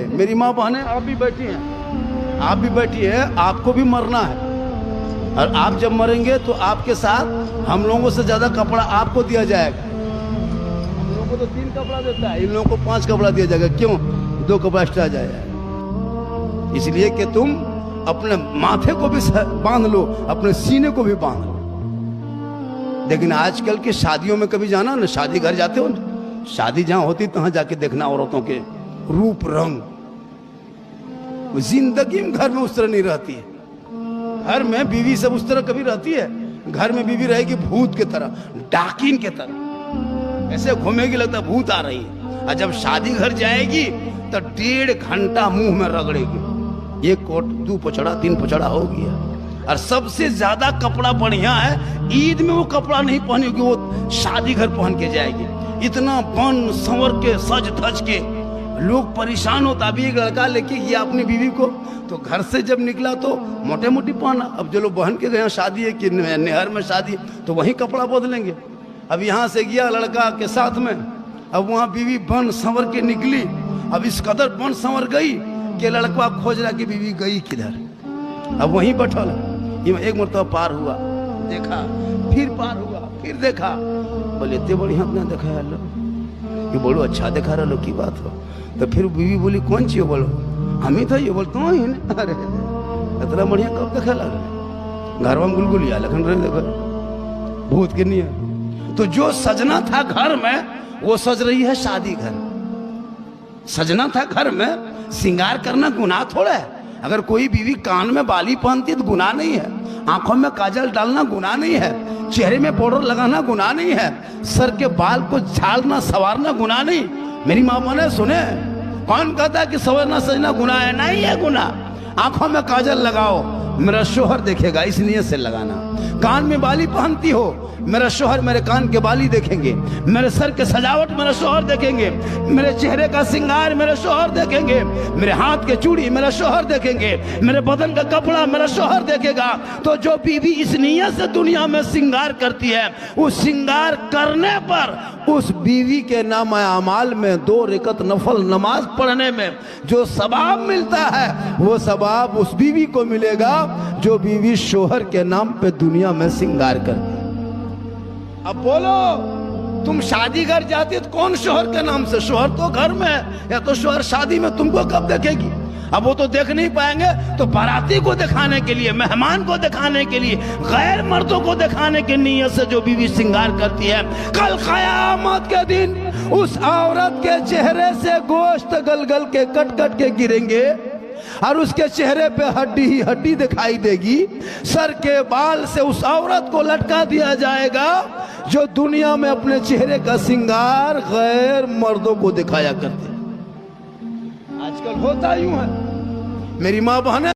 मेरी माँ बहनें, आप भी बैठी हैं, आप भी बैठी है, आपको भी मरना है। और आप जब मरेंगे तो आपके साथ हम लोगों से ज्यादा कपड़ा आपको दिया जाएगा। हम लोगों को तो 3 कपड़ा देता है, इन लोगों को 5 कपड़ा दिया जाएगा। क्यों? 2 कपड़ा एक्स्ट्रा जाएगा। इसलिए कि तुम अपने माथे को भी बांध लो, अपने सीने को भी बांध लो। लेकिन आजकल के शादियों में कभी जाना ना, शादी घर जाते हो ना, शादी जहां होती तहां जाके देखना औरतों के रूप रंग, जिंदगी में घर में उस तरह नहीं रहती है। घर में बीवी सब उस तरह कभी रहती है? घर में बीवी रहेगी भूत की तरह, डाकिन की तरह, ऐसे घूमेगी लगता भूत आ रही है। और जब शादी घर जाएगी तो 1.5 घंटा मुंह में रगड़ेगी, 1 कोट 2 पछड़ा 3 पछड़ा हो गया। और सबसे ज्यादा कपड़ा बढ़िया है, ईद में वो कपड़ा नहीं पहनेगी, वो शादी घर पहन के जाएगी। इतना बन संवर के सज धज के लोग परेशान होता। अभी एक लड़का लेके गया अपनी बीवी को, तो घर से जब निकला तो मोटे मोटी पहना। अब जो लोग बहन के गए शादी है कि नहर में शादी, तो वही कपड़ा बदलेंगे। अब यहाँ से गया लड़का के साथ में, अब वहाँ बीवी बन संवर के निकली। अब इस कदर बन संवर गई कि लड़का खोज रहा कि बीवी गई किधर। अब वहीं बैठल, एक मरतबा पार हुआ, देखा, फिर पार हुआ, फिर देखा, बोले इतने बढ़िया अपना देखा है अल्लाह, ये बोलो अच्छा देखा रहा की बात हो। तो फिर बीवी बोली कौन चीज? बोलो हम ही था। ये बोलते हो अरे इतना बढ़िया कब देखा लग घर में गुलगुलिया लखन रहे देखो भूत के नहीं है। तो जो सजना था घर में वो सज रही है शादी घर। सजना था घर में, श्रृंगार करना गुनाह थोड़ा है। अगर कोई बीवी कान में बाली पहनती है तो गुनाह नहीं है, आंखों में काजल डालना गुनाह नहीं है, चेहरे में पाउडर लगाना गुनाह नहीं है, सर के बाल को झाड़ना संवारना गुनाह नहीं। मेरी माँ ने सुने, कौन कहता है कि संवरना सजना गुनाह है? नहीं है गुनाह। आंखों में काजल लगाओ, मेरा शोहर देखेगा, इस नियत से लगाना। कान में बाली पहनती हो, मेरा शोहर मेरे कान के बाली देखेंगे, मेरे सर के सजावट मेरा शोहर देखेंगे, मेरे चेहरे का श्रृंगार मेरे शोहर देखेंगे, मेरे हाथ के चूड़ी मेरा शोहर देखेंगे, मेरे बदन का कपड़ा मेरा शोहर देखेगा। तो जो बीवी इस नियत से दुनिया में श्रृंगार करती है, उस श्रृंगार करने पर उस बीवी के नाम अमाल में 2 रकात नफल नमाज पढ़ने में जो सवाब मिलता है, वो सवाब उस बीवी को मिलेगा जो बीवी शोहर के नाम पे दुनिया में श्रृंगार करती। अब बोलो, तुम शादी घर जाती तो कौन शोहर के नाम से? शोहर तो घर में है, या तो शोहर शादी में तुमको कब देखेगी? अब वो तो देख नहीं पाएंगे, तो बाराती को दिखाने के लिए, मेहमान को दिखाने के लिए, गैर मर्दों को दिखाने की नीयत से जो बीवी श्रृंगार करती है, कल क़यामत के दिन उस औरत के चेहरे से गोश्त गल गल के कट कट के गिरेंगे और उसके चेहरे पे हड्डी ही हड्डी दिखाई देगी। सर के बाल से उस औरत को लटका दिया जाएगा जो दुनिया में अपने चेहरे का श्रृंगार गैर मर्दों को दिखाया करते। आजकल होता यूं है। मेरी माँ बहन